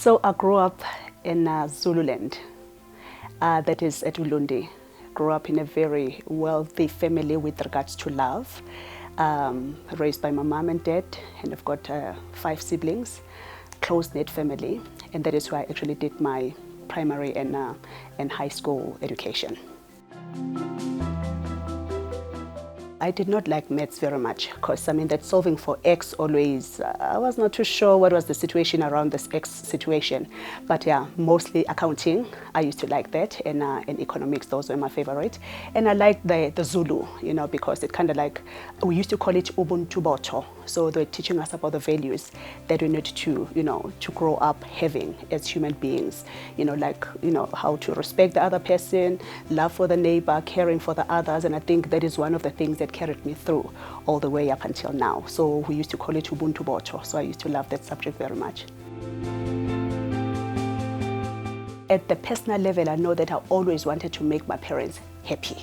So I grew up in Zululand, that is at Ulundi. Grew up in a very wealthy family with regards to love, raised by my mom and dad, and I've got 5 siblings, close-knit family, and that is where I actually did my primary and high school education. I did not like maths very much because that solving for X always, I was not too sure what was the situation around this X situation. But yeah, mostly accounting, I used to like that, and economics, those were my favorite. And I liked the Zulu, because it kind of like, we used to call it Ubuntu Boto. So they're teaching us about the values that we need to grow up having as human beings. How to respect the other person, love for the neighbor, caring for the others. And I think that is one of the things that carried me through all the way up until now. So we used to call it Ubuntu Boto. So I used to love that subject very much. At the personal level, I know that I always wanted to make my parents happy.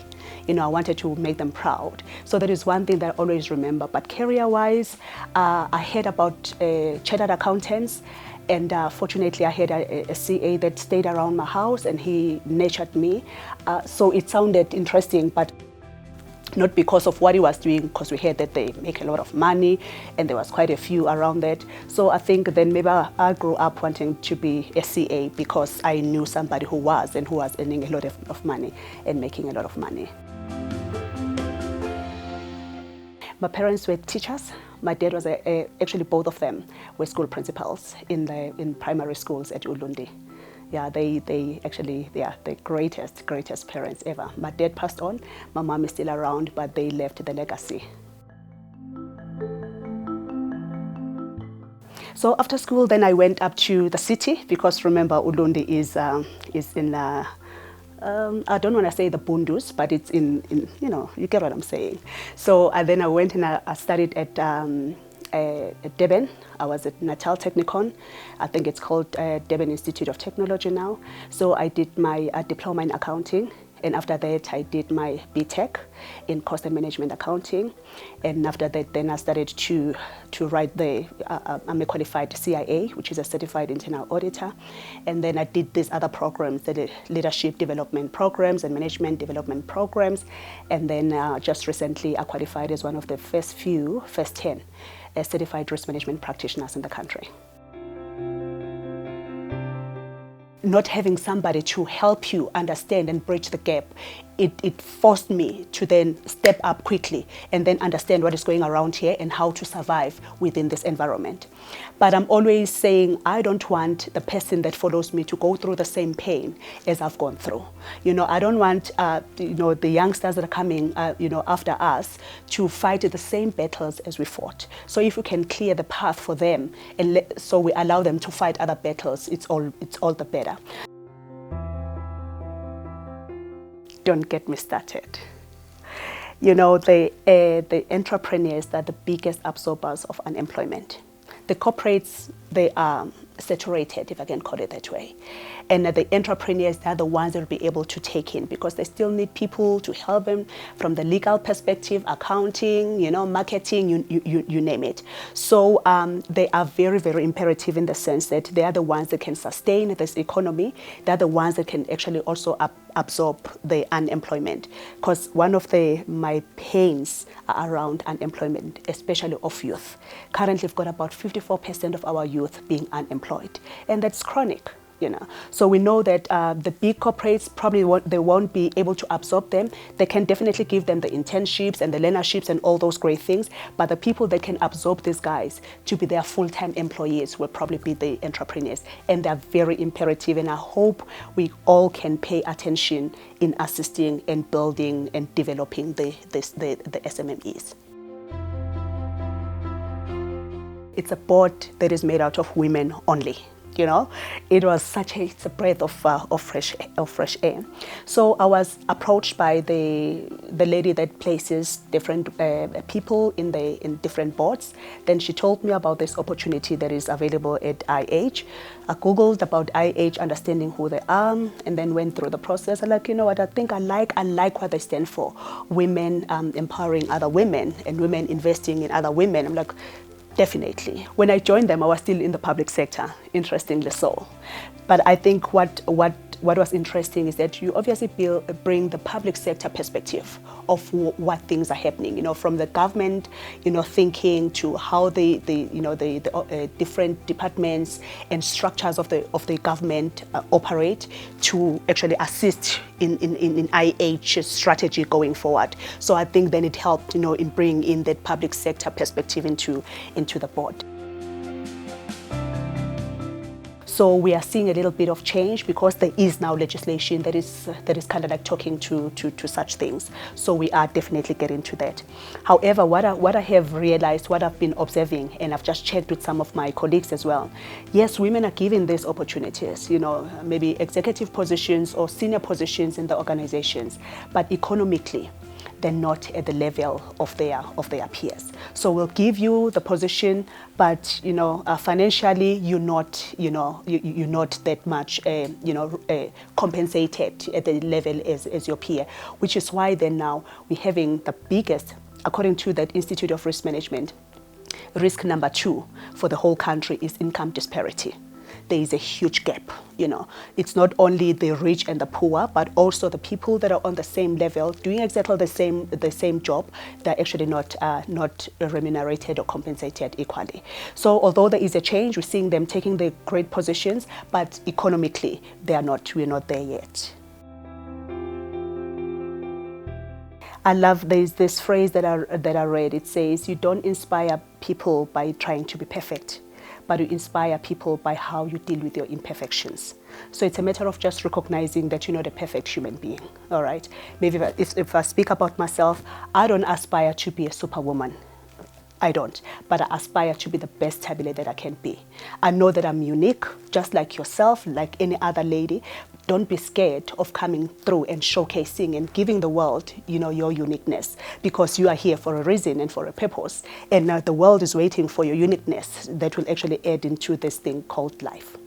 I wanted to make them proud. So that is one thing that I always remember. But career-wise, I heard about chartered accountants, and fortunately I had a CA that stayed around my house, and he nurtured me. So it sounded interesting, but not because of what he was doing, because we heard that they make a lot of money, and there was quite a few around that. So I think then maybe I grew up wanting to be a CA because I knew somebody who was earning a lot of money and making a lot of money. My parents were teachers. My dad was actually both of them were school principals in primary schools at Ulundi. Yeah, they actually are the greatest parents ever. My dad passed on. My mom is still around, but they left the legacy. So after school, then I went up to the city, because remember Ulundi is in I don't want to say the Bundus, but it's in you get what I'm saying. So then I went and I studied at Durban. I was at Natal Technikon. I think it's called Durban Institute of Technology now. So I did my diploma in accounting, and after that I did my BTech in cost and management accounting. And after that, then I started to write I'm a qualified CIA, which is a certified internal auditor. And then I did these other programs, the leadership development programs and management development programs. And then just recently I qualified as one of the first 10 certified risk management practitioners in the country. Not having somebody to help you understand and bridge the gap, it forced me to then step up quickly and then understand what is going around here and how to survive within this environment. But I'm always saying I don't want the person that follows me to go through the same pain as I've gone through. I don't want the youngsters that are coming after us to fight the same battles as we fought. So if we can clear the path for them, and so we allow them to fight other battles, it's all the better. Don't get me started. The entrepreneurs are the biggest absorbers of unemployment. The corporates, they are saturated, if I can call it that way. And the entrepreneurs are the ones that will be able to take in, because they still need people to help them from the legal perspective, accounting, marketing, you name it. So they are very, very imperative in the sense that they are the ones that can sustain this economy. They're the ones that can actually also absorb the unemployment. Because one of my pains are around unemployment, especially of youth. Currently, we've got about 54% of our youth being unemployed, and that's chronic. So we know that the big corporates probably won't be able to absorb them. They can definitely give them the internships and the learnerships and all those great things, but the people that can absorb these guys to be their full-time employees will probably be the entrepreneurs, and they're very imperative, and I hope we all can pay attention in assisting and building and developing the SMMEs. It's a board that is made out of women only. It was it's a breath of fresh air. So I was approached by the lady that places different people in different boards. Then she told me about this opportunity that is available at IH. I Googled about IH, understanding who they are, and then went through the process. I'm like, what I think I like what they stand for. Women empowering other women and women investing in other women. I'm like, Definitely. When I joined them, I was still in the public sector, interestingly so. But I think what was interesting is that you obviously bring the public sector perspective of what things are happening, from the government, thinking to how the different departments and structures of the government operate to actually assist in IH strategy going forward. So I think then it helped, in bringing in that public sector perspective into the board. So we are seeing a little bit of change because there is now legislation that is kind of like talking to such things. So we are definitely getting to that. However, what I have realized, what I've been observing, and I've just checked with some of my colleagues as well. Yes, women are given these opportunities, maybe executive positions or senior positions in the organizations, but economically, they're not at the level of their peers. So we'll give you the position, but financially you're not you're not that much compensated at the level as your peer, which is why then now we're having the biggest, according to that Institute of Risk Management, risk number 2 for the whole country is income disparity. There is a huge gap. It's not only the rich and the poor, but also the people that are on the same level, doing exactly the same job. They're actually not remunerated or compensated equally. So although there is a change, we're seeing them taking the great positions, but economically we're not there yet. I love this phrase that I read. It says, you don't inspire people by trying to be perfect, but you inspire people by how you deal with your imperfections. So it's a matter of just recognizing that you're not a perfect human being, all right? Maybe if I speak about myself, I don't aspire to be a superwoman. I don't, but I aspire to be the best Thabile that I can be. I know that I'm unique, just like yourself, like any other lady. Don't be scared of coming through and showcasing and giving the world, your uniqueness, because you are here for a reason and for a purpose. And the world is waiting for your uniqueness that will actually add into this thing called life.